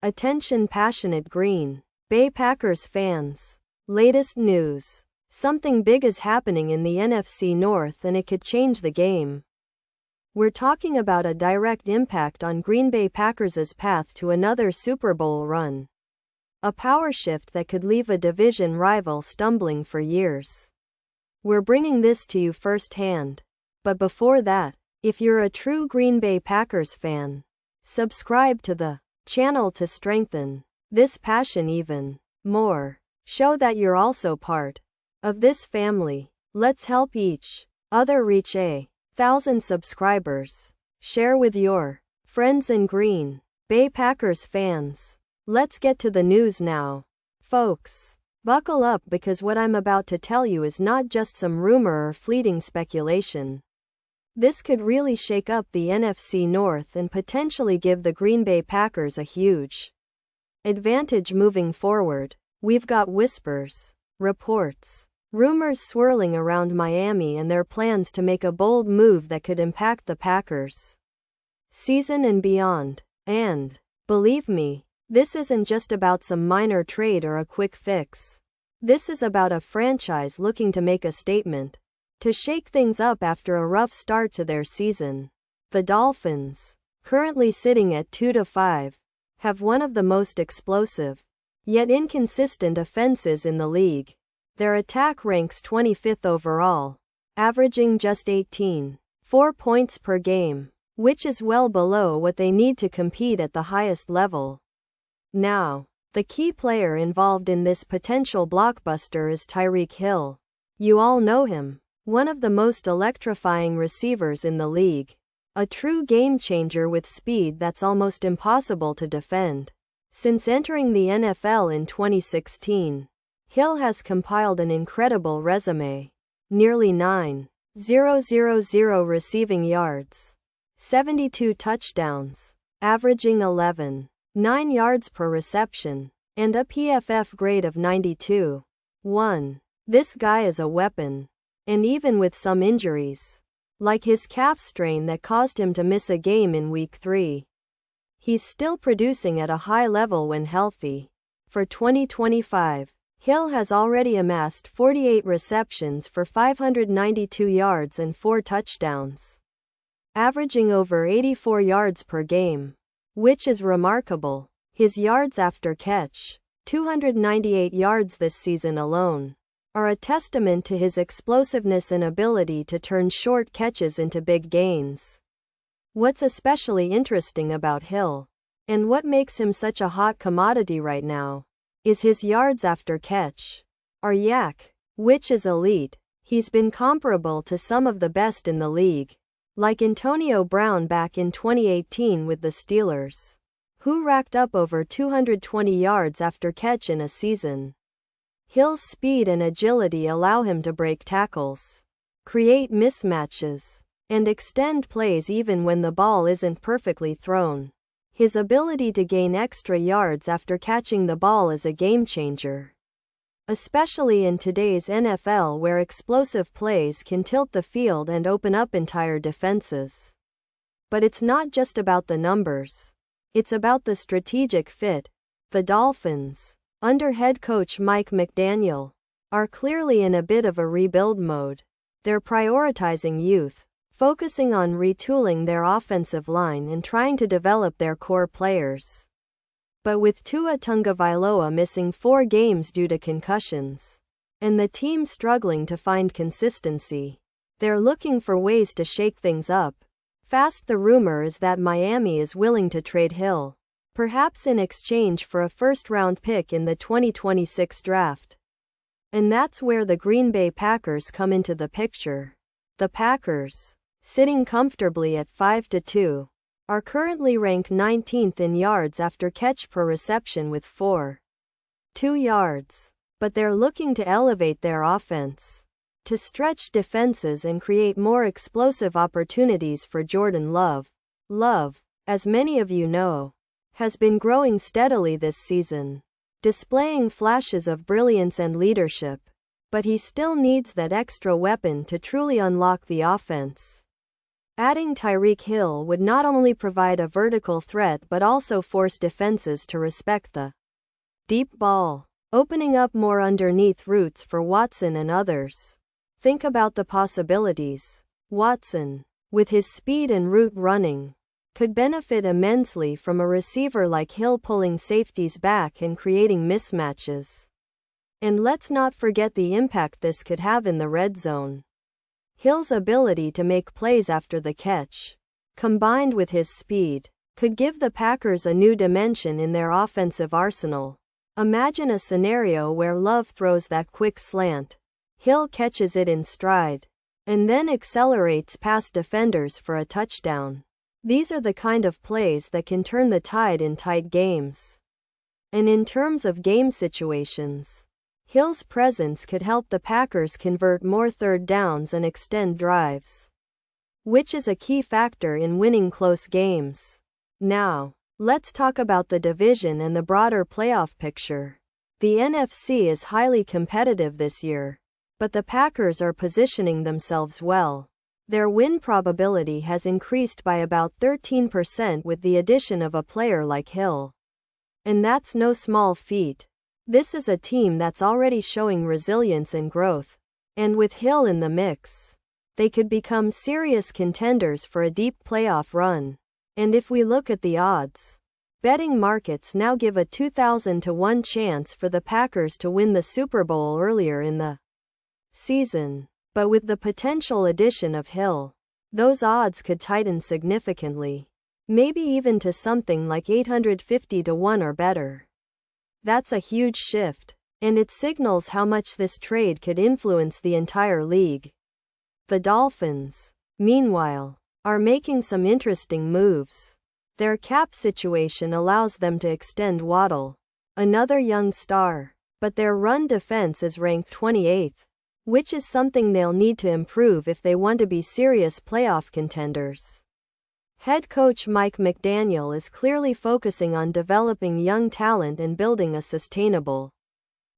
Attention passionate Green Bay Packers fans. Latest news. Something big is happening in the NFC North and it could change the game. We're talking about a direct impact on Green Bay Packers' path to another Super Bowl run. A power shift that could leave a division rival stumbling for years. We're bringing this to you firsthand. But before that, if you're a true Green Bay Packers fan, subscribe to the channel to strengthen this passion even more. Show that you're also part of this family. Let's help each other reach 1,000 subscribers. Share with your friends and Green Bay Packers fans. Let's get to the news now. Folks, buckle up because what I'm about to tell you is not just some rumor or fleeting speculation. This could really shake up the NFC North and potentially give the Green Bay Packers a huge advantage moving forward. We've got whispers, reports, rumors swirling around Miami and their plans to make a bold move that could impact the Packers' season and beyond. And, believe me, this isn't just about some minor trade or a quick fix. This is about a franchise looking to make a statement, to shake things up after a rough start to their season. The Dolphins, currently sitting at 2-5, have one of the most explosive, yet inconsistent offenses in the league. Their attack ranks 25th overall, averaging just 18.4 points per game, which is well below what they need to compete at the highest level. Now, the key player involved in this potential blockbuster is Tyreek Hill. You all know him, one of the most electrifying receivers in the league. A true game changer with speed that's almost impossible to defend. Since entering the NFL in 2016, Hill has compiled an incredible resume. Nearly 9,000 receiving yards, 72 touchdowns, averaging 11.9 yards per reception, and a PFF grade of 92.1. This guy is a weapon. And even with some injuries, like his calf strain that caused him to miss a game in Week 3, he's still producing at a high level when healthy. For 2025, Hill has already amassed 48 receptions for 592 yards and 4 touchdowns, averaging over 84 yards per game, which is remarkable. His yards after catch, 298 yards this season alone, are a testament to his explosiveness and ability to turn short catches into big gains. What's especially interesting about Hill, and what makes him such a hot commodity right now, is his yards after catch, or YAC, which is elite. He's been comparable to some of the best in the league, like Antonio Brown back in 2018 with the Steelers, who racked up over 220 yards after catch in a season. Hill's speed and agility allow him to break tackles, create mismatches, and extend plays even when the ball isn't perfectly thrown. His ability to gain extra yards after catching the ball is a game changer, especially in today's NFL where explosive plays can tilt the field and open up entire defenses. But it's not just about the numbers. It's about the strategic fit. The Dolphins, under head coach Mike McDaniel, are clearly in a bit of a rebuild mode. They're prioritizing youth, focusing on retooling their offensive line and trying to develop their core players. But with Tua Tagovailoa missing 4 games due to concussions, and the team struggling to find consistency, they're looking for ways to shake things up. Fast. The rumor is that Miami is willing to trade Hill, perhaps in exchange for a first-round pick in the 2026 draft. And that's where the Green Bay Packers come into the picture. The Packers, sitting comfortably at 5-2, are currently ranked 19th in yards after catch per reception with 4.2 yards. But they're looking to elevate their offense, to stretch defenses and create more explosive opportunities for Jordan Love. Love, as many of you know, has been growing steadily this season, displaying flashes of brilliance and leadership, but he still needs that extra weapon to truly unlock the offense. Adding Tyreek Hill would not only provide a vertical threat but also force defenses to respect the deep ball, opening up more underneath routes for Watson and others. Think about the possibilities. Watson, with his speed and route running, could benefit immensely from a receiver like Hill pulling safeties back and creating mismatches. And let's not forget the impact this could have in the red zone. Hill's ability to make plays after the catch, combined with his speed, could give the Packers a new dimension in their offensive arsenal. Imagine a scenario where Love throws that quick slant, Hill catches it in stride, and then accelerates past defenders for a touchdown. These are the kind of plays that can turn the tide in tight games. And in terms of game situations, Hill's presence could help the Packers convert more third downs and extend drives, which is a key factor in winning close games. Now, let's talk about the division and the broader playoff picture. The NFC is highly competitive this year, but the Packers are positioning themselves well. Their win probability has increased by about 13% with the addition of a player like Hill. And that's no small feat. This is a team that's already showing resilience and growth. And with Hill in the mix, they could become serious contenders for a deep playoff run. And if we look at the odds, betting markets now give a 2,000-to-1 chance for the Packers to win the Super Bowl earlier in the season. But with the potential addition of Hill, those odds could tighten significantly, maybe even to something like 850-to-1 or better. That's a huge shift, and it signals how much this trade could influence the entire league. The Dolphins, meanwhile, are making some interesting moves. Their cap situation allows them to extend Waddle, another young star, but their run defense is ranked 28th, which is something they'll need to improve if they want to be serious playoff contenders. Head coach Mike McDaniel is clearly focusing on developing young talent and building a sustainable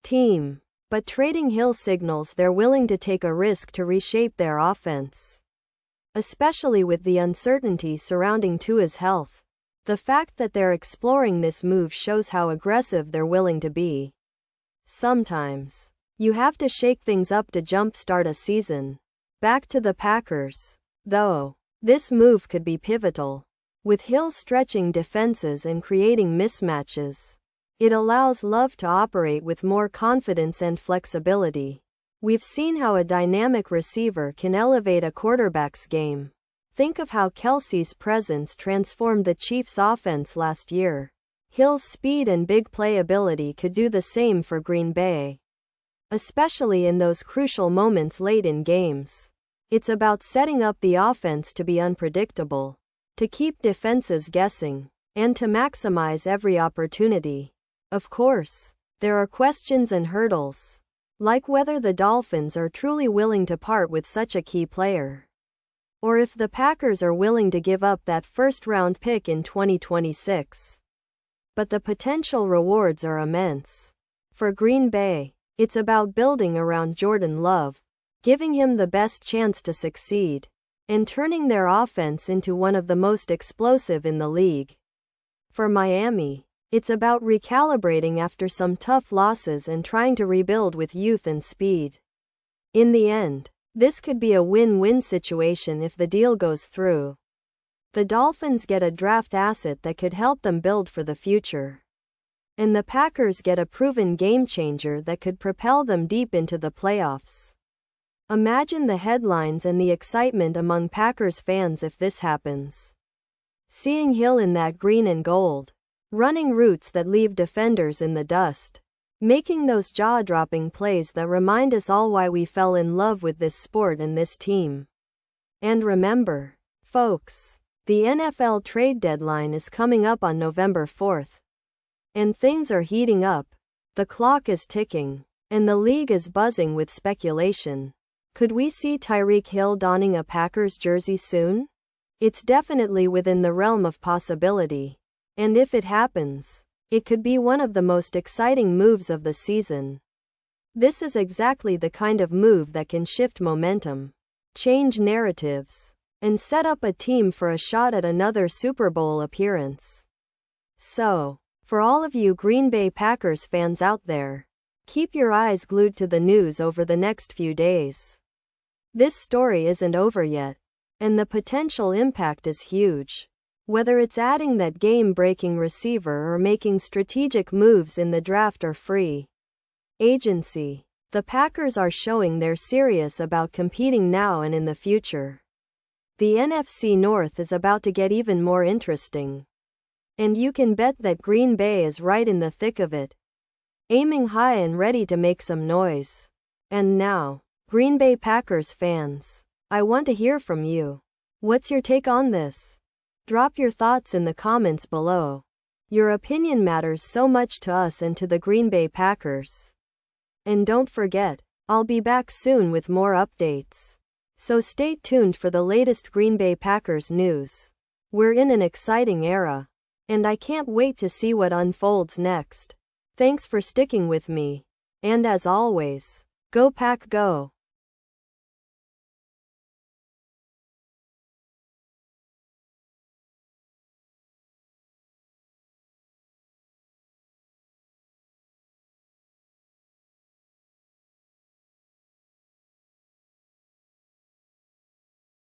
team, but trading Hill signals they're willing to take a risk to reshape their offense, especially with the uncertainty surrounding Tua's health. The fact that they're exploring this move shows how aggressive they're willing to be. Sometimes, you have to shake things up to jumpstart a season. Back to the Packers, though, this move could be pivotal. With Hill stretching defenses and creating mismatches, it allows Love to operate with more confidence and flexibility. We've seen how a dynamic receiver can elevate a quarterback's game. Think of how Kelsey's presence transformed the Chiefs' offense last year. Hill's speed and big play ability could do the same for Green Bay, especially in those crucial moments late in games. It's about setting up the offense to be unpredictable, to keep defenses guessing, and to maximize every opportunity. Of course, there are questions and hurdles, like whether the Dolphins are truly willing to part with such a key player, or if the Packers are willing to give up that first-round pick in 2026. But the potential rewards are immense. For Green Bay, it's about building around Jordan Love, giving him the best chance to succeed, and turning their offense into one of the most explosive in the league. For Miami, it's about recalibrating after some tough losses and trying to rebuild with youth and speed. In the end, this could be a win-win situation if the deal goes through. The Dolphins get a draft asset that could help them build for the future, and the Packers get a proven game-changer that could propel them deep into the playoffs. Imagine the headlines and the excitement among Packers fans if this happens. Seeing Hill in that green and gold, running routes that leave defenders in the dust, making those jaw-dropping plays that remind us all why we fell in love with this sport and this team. And remember, folks, the NFL trade deadline is coming up on November 4th. And things are heating up. The clock is ticking, and the league is buzzing with speculation. Could we see Tyreek Hill donning a Packers jersey soon? It's definitely within the realm of possibility. And if it happens, it could be one of the most exciting moves of the season. This is exactly the kind of move that can shift momentum, change narratives, and set up a team for a shot at another Super Bowl appearance. So, for all of you Green Bay Packers fans out there, keep your eyes glued to the news over the next few days. This story isn't over yet, and the potential impact is huge. Whether it's adding that game-breaking receiver or making strategic moves in the draft or free agency, the Packers are showing they're serious about competing now and in the future. The NFC North is about to get even more interesting. And you can bet that Green Bay is right in the thick of it, aiming high and ready to make some noise. And now, Green Bay Packers fans, I want to hear from you. What's your take on this? Drop your thoughts in the comments below. Your opinion matters so much to us and to the Green Bay Packers. And don't forget, I'll be back soon with more updates. So stay tuned for the latest Green Bay Packers news. We're in an exciting era, and I can't wait to see what unfolds next. Thanks for sticking with me. And as always, go Pack Go!